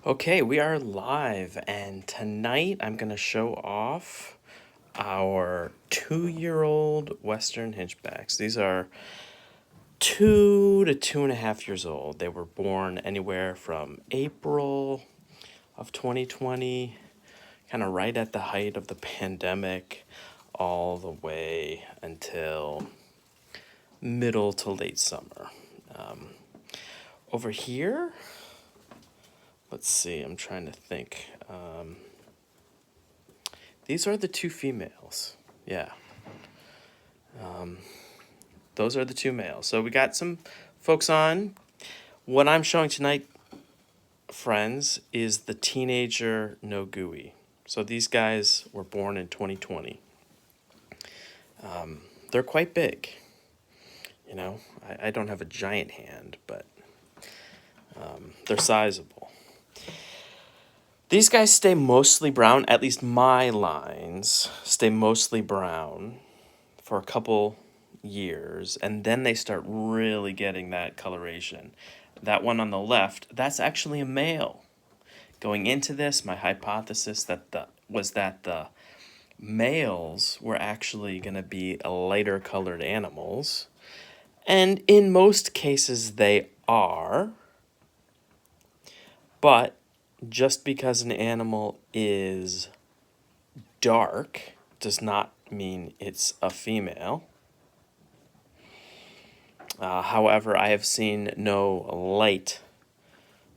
Okay, we are live, and tonight I'm going to show off our 2-year-old Western Hinchbacks. These are 2 to 2.5 years old. They were born anywhere from April of 2020, kind of right at the height of the pandemic, all the way until middle to late summer. Over here, let's see, I'm trying to think. These are the two females. Yeah, those are the two males. So we got some folks on. What I'm showing tonight, friends, is the teenager Nogueyi. So these guys were born in 2020. They're quite big. You know, I don't have a giant hand, but they're sizable. These guys stay mostly brown, at least my lines stay mostly brown for a couple years, and then they start really getting that coloration. That one on the left, that's actually a male. Going into this, my hypothesis was that the males were actually going to be lighter colored animals, and in most cases they are. But just because an animal is dark does not mean it's a female. However, I have seen no light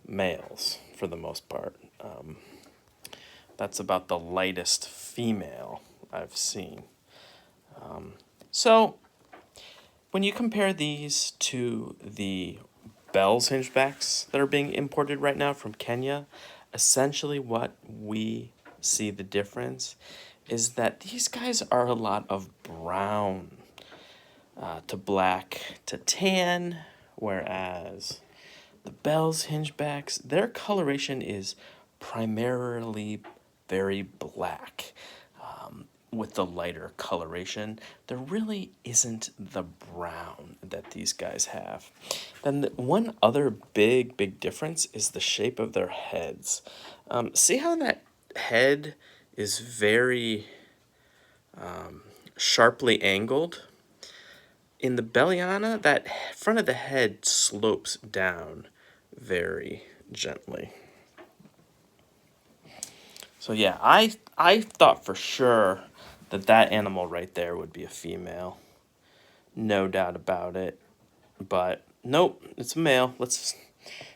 males for the most part. That's about the lightest female I've seen. So, when you compare these to the Bell's Hinchbacks that are being imported right now from Kenya, essentially what we see the difference is that these guys are a lot of brown to black to tan, whereas the Bell's Hinchbacks, their coloration is primarily very black. With the lighter coloration, there really isn't the brown that these guys have. Then one other big difference is the shape of their heads. See how that head is very sharply angled? In the Belliana, that front of the head slopes down very gently. So yeah, I thought for sure that animal right there would be a female. No doubt about it. But nope, it's a male. Let's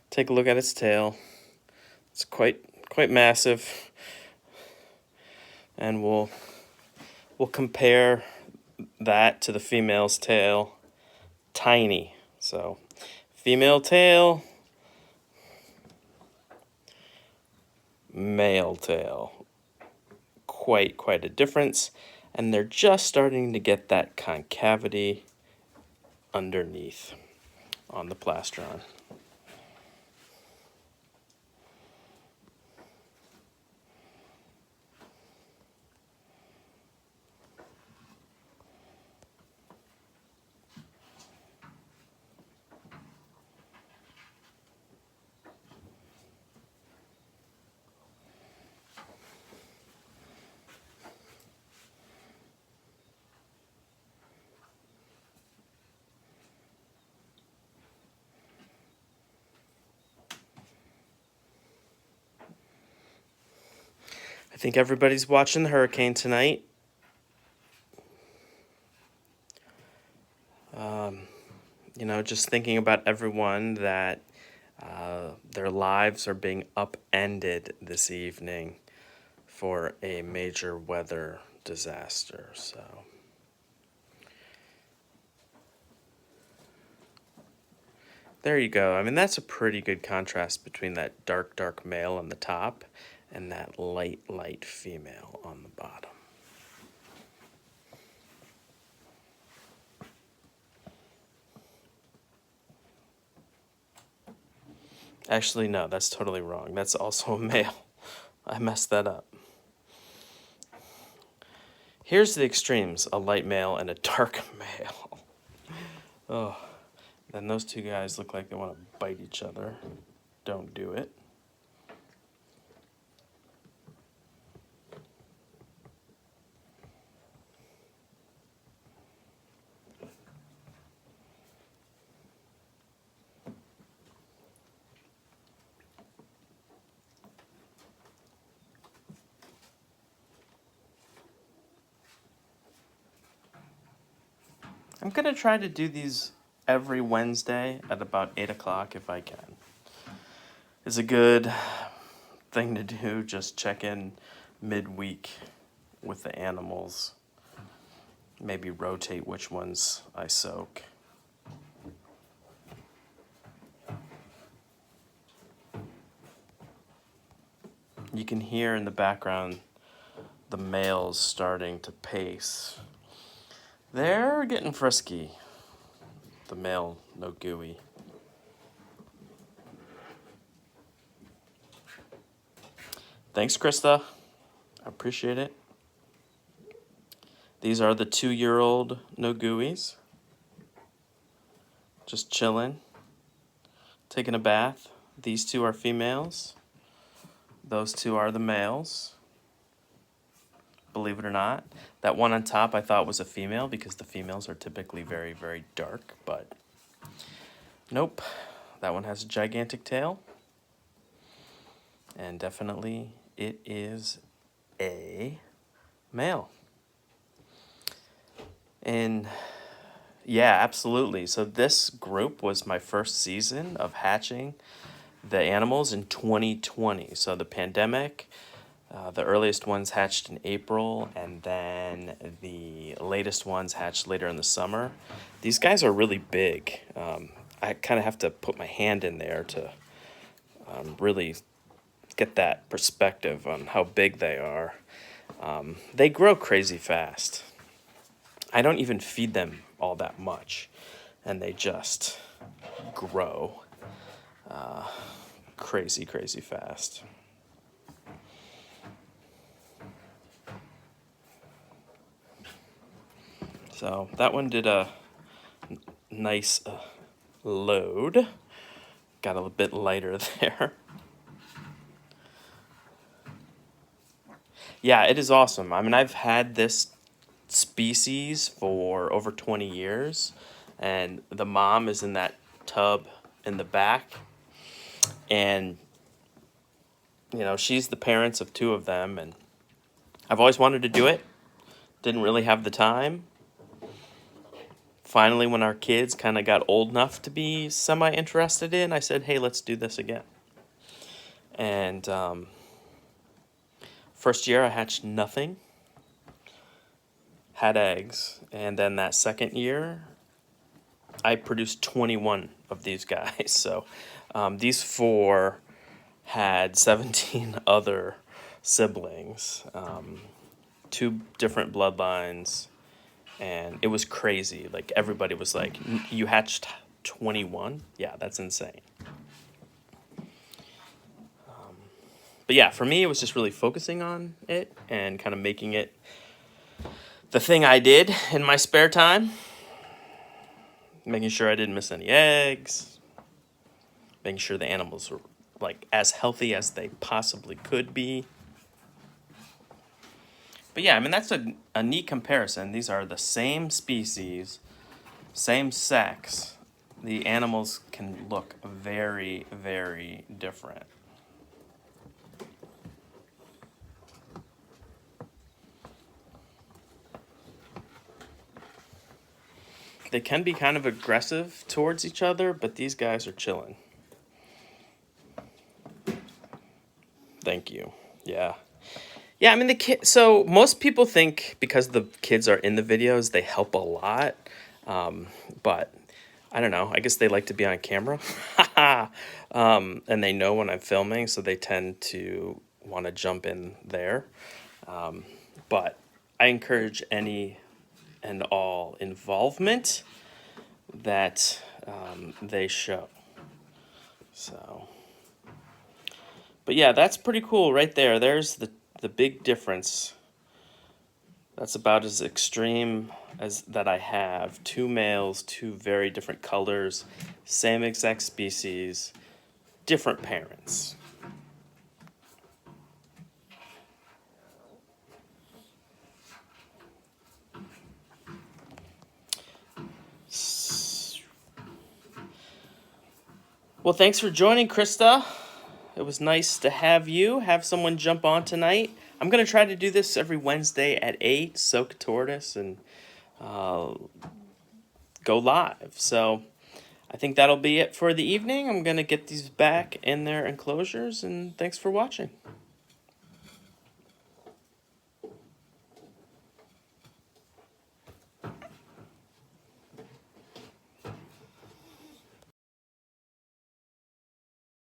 take a look at its tail. It's quite massive. And we'll compare that to the female's tail. Tiny. So, female tail, male tail. Quite a difference, and they're just starting to get that concavity underneath on the plastron. I think everybody's watching the hurricane tonight. You know, just thinking about everyone that their lives are being upended this evening for a major weather disaster. So, there you go. I mean, that's a pretty good contrast between that dark male on the top and that light female on the bottom. Actually, no, that's totally wrong. That's also a male. I messed that up. Here's the extremes, a light male and a dark male. Oh, then those two guys look like they want to bite each other. Don't do it. I'm going to try to do these every Wednesday at about 8 o'clock if I can. It's a good thing to do, just check in midweek with the animals. Maybe rotate which ones I soak. You can hear in the background the males starting to pace. They're getting frisky, the male Nogueyi. Thanks, Krista. I appreciate it. These are the 2-year-old Noguyis. Just chilling, taking a bath. These two are females. Those two are the males. Believe it or not. That one on top I thought was a female because the females are typically very, very dark, but nope. That one has a gigantic tail. And definitely it is a male. And yeah, absolutely. So this group was my first season of hatching the animals in 2020. So the pandemic, the earliest ones hatched in April, and then the latest ones hatched later in the summer. These guys are really big. I kind of have to put my hand in there to really get that perspective on how big they are. They grow crazy fast. I don't even feed them all that much, and they just grow crazy, crazy fast. So that one did a nice load. Got a little bit lighter there. Yeah, it is awesome. I mean, I've had this species for over 20 years, and the mom is in that tub in the back, and you know, she's the parents of 2 of them, and I've always wanted to do it. Didn't really have the time. Finally, when our kids kind of got old enough to be semi-interested in, I said, hey, let's do this again. And first year I hatched nothing, had eggs, and then that second year I produced 21 of these guys. So these 4 had 17 other siblings, 2 different bloodlines, and it was crazy. Like, everybody was like, you hatched 21? Yeah, that's insane. But yeah, for me, it was just really focusing on it and kind of making it the thing I did in my spare time. Making sure I didn't miss any eggs. Making sure the animals were like as healthy as they possibly could be. But yeah, I mean, that's a neat comparison. These are the same species, same sex. The animals can look very, very different. They can be kind of aggressive towards each other, but these guys are chilling. Thank you. Yeah. Yeah, I mean, the kid. So most people think because the kids are in the videos, they help a lot. But I don't know. I guess they like to be on camera. And they know when I'm filming, so they tend to want to jump in there. But I encourage any and all involvement that they show. So, but yeah, that's pretty cool right there. There's the big difference. That's about as extreme as that I have. 2 males, 2 very different colors, same exact species, different parents. Well, thanks for joining, Krista. It was nice to have someone jump on tonight. I'm going to try to do this every Wednesday at 8, soak a tortoise, and go live. So I think that'll be it for the evening. I'm going to get these back in their enclosures, and thanks for watching.